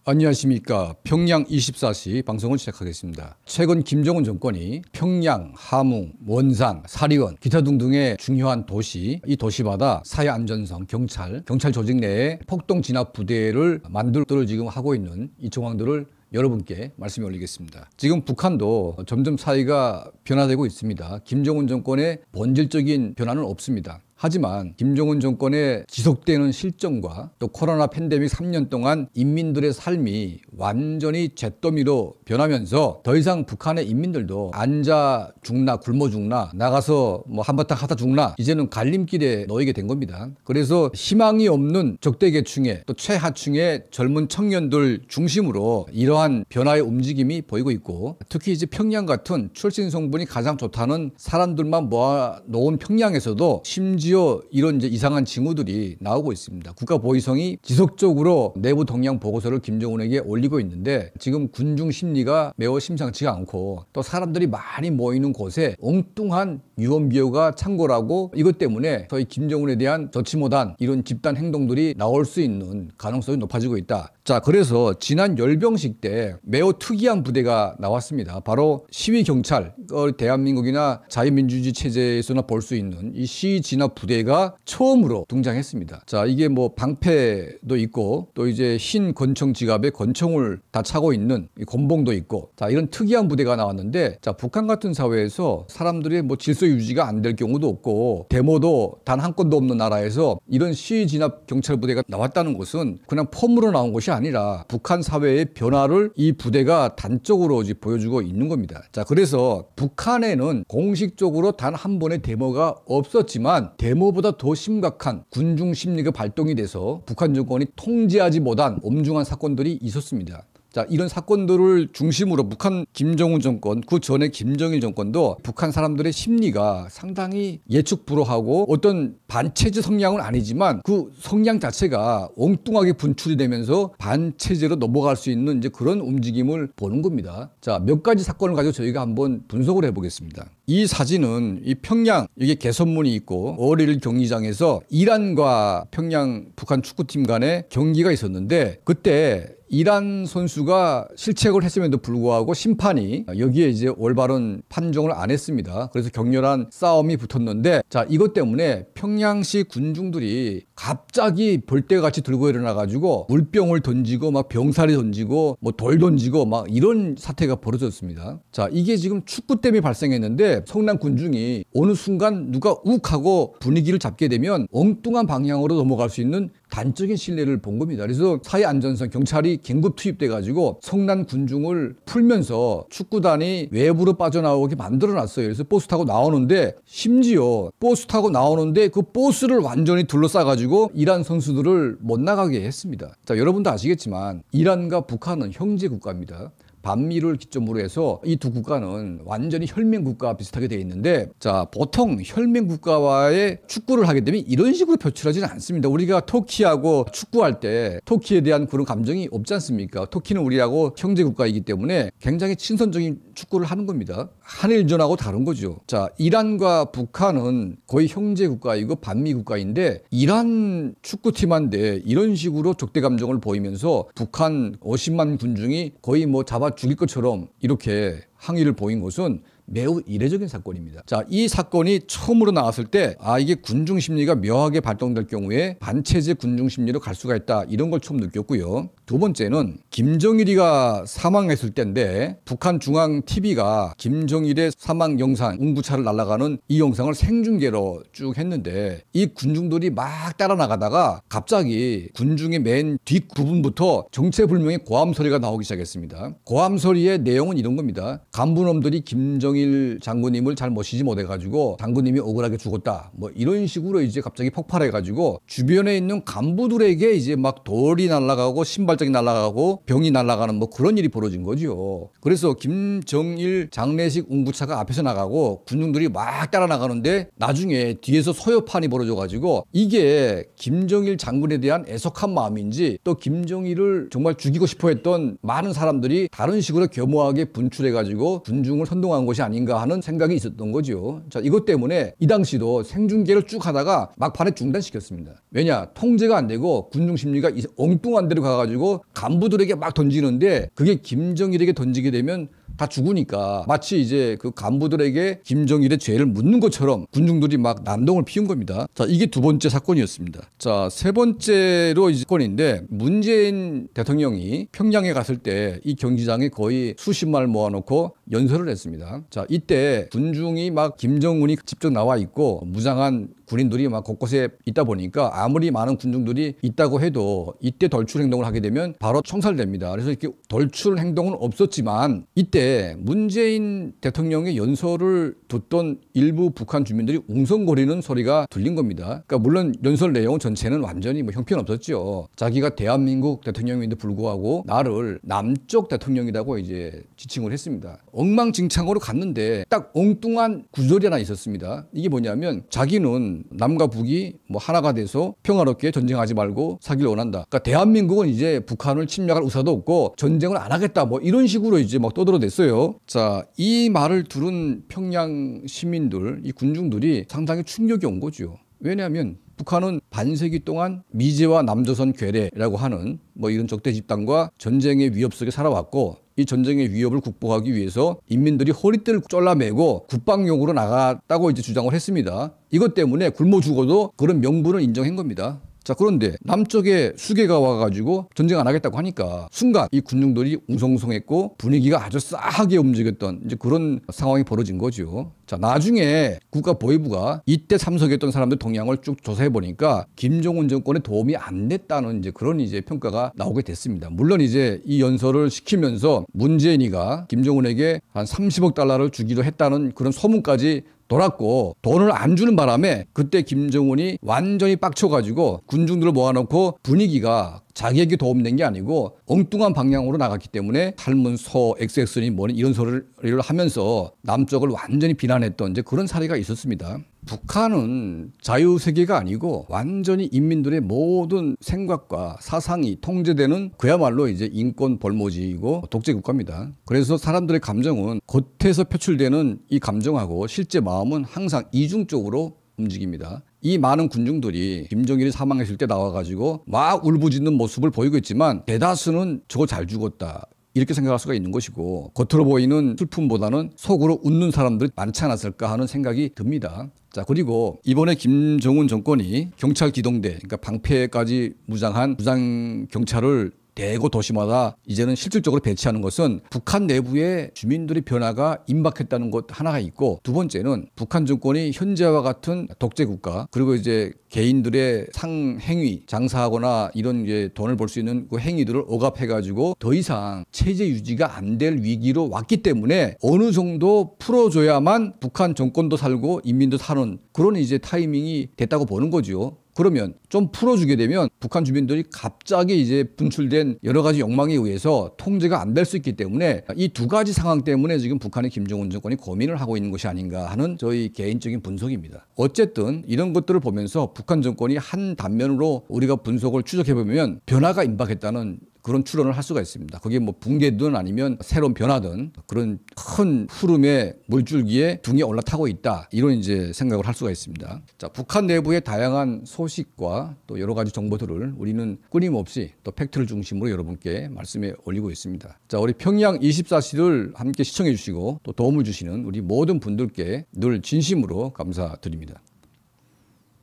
안녕하십니까. 평양 24시 방송을 시작하겠습니다. 최근 김정은 정권이 평양, 함흥, 원산, 사리원, 기타 등등의 중요한 도시, 이 도시마다 사회안전성, 경찰 조직 내에 폭동 진압 부대를 만들도록 지금 하고 있는 이 정황들을 여러분께 말씀을 올리겠습니다. 지금 북한도 점점 사회가 변화되고 있습니다. 김정은 정권의 본질적인 변화는 없습니다. 하지만 김정은 정권의 지속되는 실정과 또 코로나 팬데믹 3년 동안 인민들의 삶이 완전히 잿더미로 변하면서 더 이상 북한의 인민들도 앉아 죽나 굶어 죽나 나가서 뭐 한바탕 하다 죽나 이제는 갈림길에 놓이게 된 겁니다. 그래서 희망이 없는 적대계층의 또 최하층의 젊은 청년들 중심으로 이러한 변화의 움직임이 보이고 있고, 특히 이제 평양 같은 출신 성분이 가장 좋다는 사람들만 모아놓은 평양에서도 심지어 이런 이제 이상한 징후들이 나오고 있습니다. 국가보위성이 지속적으로 내부 동향 보고서를 김정은에게 올리고 있는데, 지금 군중 심리가 매우 심상치가 않고 또 사람들이 많이 모이는 곳에 엉뚱한 유언비어가 창궐하고, 이것 때문에 저희 김정은에 대한 좋지 못한 이런 집단 행동들이 나올 수 있는 가능성이 높아지고 있다. 자, 그래서 지난 열병식 때 매우 특이한 부대가 나왔습니다. 바로 시위경찰, 대한민국이나 자유민주주의 체제에서나 볼 수 있는 이 시위 진압 부대가 처음으로 등장했습니다. 자, 이게 뭐 방패도 있고 또 이제 흰 권총 지갑에 권총을 다 차고 있는 곤봉도 있고, 자, 이런 특이한 부대가 나왔는데, 자, 북한 같은 사회에서 사람들의 뭐 질서 유지가 안 될 경우도 없고 데모도 단 한 건도 없는 나라에서 이런 시위 진압 경찰 부대가 나왔다는 것은 그냥 폼으로 나온 것이 아니라 북한 사회의 변화를 이 부대가 단적으로 보여주고 있는 겁니다. 자, 그래서 북한에는 공식적으로 단 한 번의 데모가 없었지만 데모보다 더 심각한 군중 심리가 발동이 돼서 북한 정권이 통제하지 못한 엄중한 사건들이 있었습니다. 자, 이런 사건들을 중심으로 북한 김정은 정권, 그 전에 김정일 정권도 북한 사람들의 심리가 상당히 예측 불허하고 어떤 반체제 성향은 아니지만 그 성향 자체가 엉뚱하게 분출이 되면서 반체제로 넘어갈 수 있는 이제 그런 움직임을 보는 겁니다. 자, 몇 가지 사건을 가지고 저희가 한번 분석을 해보겠습니다. 이 사진은 이 평양, 이게 개선문이 있고 어릴 경기장에서 이란과 평양 북한 축구팀 간의 경기가 있었는데, 그때 이란 선수가 실책을 했음에도 불구하고 심판이 여기에 이제 올바른 판정을 안 했습니다. 그래서 격렬한 싸움이 붙었는데, 자, 이것 때문에 평양시 군중들이 갑자기 벌떼같이 들고 일어나가지고 물병을 던지고 막 병사리 던지고 뭐 돌 던지고 막 이런 사태가 벌어졌습니다. 자, 이게 지금 축구 때문에 발생했는데 성남 군중이 어느 순간 누가 욱 하고 분위기를 잡게 되면 엉뚱한 방향으로 넘어갈 수 있는 단적인 신뢰를 본 겁니다. 그래서 사회안전성 경찰이 긴급 투입돼가지고 성남 군중을 풀면서 축구단이 외부로 빠져나오게 만들어놨어요. 그래서 버스 타고 나오는데, 심지어 버스 타고 나오는데 그 버스를 완전히 둘러싸가지고 이란 선수들을 못 나가게 했습니다. 자, 여러분도 아시겠지만 이란과 북한은 형제 국가입니다. 반미를 기점으로 해서 이 두 국가는 완전히 혈맹 국가와 비슷하게 되어 있는데, 자, 보통 혈맹 국가와의 축구를 하게 되면 이런 식으로 표출하지는 않습니다. 우리가 터키하고 축구할 때 터키에 대한 그런 감정이 없지 않습니까? 터키는 우리하고 형제 국가이기 때문에 굉장히 친선적인 축구를 하는 겁니다. 한일전하고 다른 거죠. 자, 이란과 북한은 거의 형제 국가이고 반미 국가인데 이란 축구팀한테 이런 식으로 적대 감정을 보이면서 북한 50만 군중이 거의 뭐 잡아 죽일 것처럼 이렇게 항의를 보인 것은 매우 이례적인 사건입니다. 자, 이 사건이 처음으로 나왔을 때, 아, 이게 군중 심리가 묘하게 발동될 경우에 반체제 군중 심리로 갈 수가 있다, 이런 걸 처음 느꼈고요. 두 번째는 김정일이가 사망했을 때인데 북한 중앙 TV가 김정일의 사망 영상, 운구차를 날아가는 이 영상을 생중계로 쭉 했는데, 이 군중들이 막 따라 나가다가 갑자기 군중의 맨 뒷 부분부터 정체불명의 고함 소리가 나오기 시작했습니다. 고함 소리의 내용은 이런 겁니다. 간부놈들이 김정일 장군님을 잘 모시지 못해가지고 장군님이 억울하게 죽었다, 뭐 이런 식으로 이제 갑자기 폭발해가지고 주변에 있는 간부들에게 이제 막 돌이 날아가고 신발장이 날아가고 병이 날아가는 뭐 그런 일이 벌어진 거죠. 그래서 김정일 장례식 운구차가 앞에서 나가고 군중들이 막 따라 나가는데 나중에 뒤에서 소요판이 벌어져가지고 이게 김정일 장군에 대한 애석한 마음인지 또 김정일을 정말 죽이고 싶어 했던 많은 사람들이 다른 식으로 겸허하게 분출해가지고 군중을 선동한 것이 아닌가 하는 생각이 있었던 거죠. 자, 이것 때문에 이 당시도 생중계를 쭉 하다가 막판에 중단시켰습니다. 왜냐? 통제가 안 되고 군중 심리가 엉뚱한 데로 가가지고 간부들에게 막 던지는데 그게 김정일에게 던지게 되면 다 죽으니까 마치 이제 그 간부들에게 김정일의 죄를 묻는 것처럼 군중들이 막 난동을 피운 겁니다. 자, 이게 두 번째 사건이었습니다. 자, 세 번째로 이 사건인데 문재인 대통령이 평양에 갔을 때 이 경기장에 거의 수십만을 모아놓고 연설을 했습니다. 자, 이때 군중이 막 김정은이 직접 나와 있고 무장한 군인들이 막 곳곳에 있다 보니까 아무리 많은 군중들이 있다고 해도 이때 돌출 행동을 하게 되면 바로 총살됩니다. 그래서 이렇게 돌출 행동은 없었지만 이때 문재인 대통령의 연설을 듣던 일부 북한 주민들이 웅성거리는 소리가 들린 겁니다. 그러니까 물론 연설 내용 전체는 완전히 뭐 형편없었죠. 자기가 대한민국 대통령임에도 불구하고 나를 남쪽 대통령이라고 이제 지칭을 했습니다. 엉망진창으로 갔는데 딱 엉뚱한 구절이 하나 있었습니다. 이게 뭐냐면 자기는 남과 북이 뭐 하나가 돼서 평화롭게 전쟁하지 말고 사기를 원한다. 그러니까 대한민국은 이제 북한을 침략할 의사도 없고 전쟁을 안 하겠다. 뭐 이런 식으로 이제 막 떠들어댔어요. 자, 이 말을 들은 평양 시민들, 이 군중들이 상당히 충격이 온 거죠. 왜냐하면 북한은 반세기 동안 미제와 남조선 괴뢰라고 하는 뭐 이런 적대 집단과 전쟁의 위협 속에 살아왔고 이 전쟁의 위협을 극복하기 위해서 인민들이 허리띠를 잘라매고 국방용으로 나갔다고 이제 주장을 했습니다. 이것 때문에 굶어 죽어도 그런 명분을 인정한 겁니다. 자, 그런데 남쪽에 수계가 와가지고 전쟁 안 하겠다고 하니까 순간 이 군중들이 웅성웅성했고 분위기가 아주 싸하게 움직였던 이제 그런 상황이 벌어진 거죠. 자, 나중에 국가보위부가 이때 참석했던 사람들 동향을 쭉 조사해 보니까 김정은 정권에 도움이 안 됐다는 이제 그런 이제 평가가 나오게 됐습니다. 물론 이제 이 연설을 시키면서 문재인이가 김정은에게 한 30억 달러를 주기로 했다는 그런 소문까지 돌았고 돈을 안 주는 바람에 그때 김정은이 완전히 빡쳐가지고 군중들을 모아놓고 분위기가 자기에게 도움된 게 아니고 엉뚱한 방향으로 나갔기 때문에 삶은 소 XX니 뭐니 이런 소리를 하면서 남쪽을 완전히 비난했던 이제 그런 사례가 있었습니다. 북한은 자유세계가 아니고 완전히 인민들의 모든 생각과 사상이 통제되는 그야말로 이제 인권 벌모지이고 독재 국가입니다. 그래서 사람들의 감정은 겉에서 표출되는 이 감정하고 실제 마음은 항상 이중적으로 움직입니다. 이 많은 군중들이 김정일이 사망했을 때 나와가지고 막 울부짖는 모습을 보이고 있지만 대다수는 저거 잘 죽었다. 이렇게 생각할 수가 있는 것이고 겉으로 보이는 슬픔보다는 속으로 웃는 사람들이 많지 않았을까 하는 생각이 듭니다. 자, 그리고 이번에 김정은 정권이 경찰 기동대, 그러니까 방패까지 무장한 무장 경찰을 대거 도시마다 이제는 실질적으로 배치하는 것은 북한 내부의 주민들의 변화가 임박했다는 것 하나가 있고, 두 번째는 북한 정권이 현재와 같은 독재 국가, 그리고 이제 개인들의 상행위, 장사하거나 이런 이제 돈을 벌 수 있는 그 행위들을 억압해가지고 더 이상 체제 유지가 안 될 위기로 왔기 때문에 어느 정도 풀어줘야만 북한 정권도 살고 인민도 사는 그런 이제 타이밍이 됐다고 보는 거죠. 그러면 좀 풀어주게 되면 북한 주민들이 갑자기 이제 분출된 여러 가지 욕망에 의해서 통제가 안 될 수 있기 때문에 이 두 가지 상황 때문에 지금 북한의 김정은 정권이 고민을 하고 있는 것이 아닌가 하는 저희 개인적인 분석입니다. 어쨌든 이런 것들을 보면서 북한 정권이 한 단면으로 우리가 분석을 추적해보면 변화가 임박했다는 그런 추론을 할 수가 있습니다. 그게 뭐 붕괴든 아니면 새로운 변화든 그런 큰 흐름의 물줄기에 둥이 올라타고 있다. 이런 이제 생각을 할 수가 있습니다. 자, 북한 내부의 다양한 소식과 또 여러 가지 정보들을 우리는 끊임없이 또 팩트를 중심으로 여러분께 말씀해 올리고 있습니다. 자, 우리 평양 24시를 함께 시청해 주시고 또 도움을 주시는 우리 모든 분들께 늘 진심으로 감사드립니다.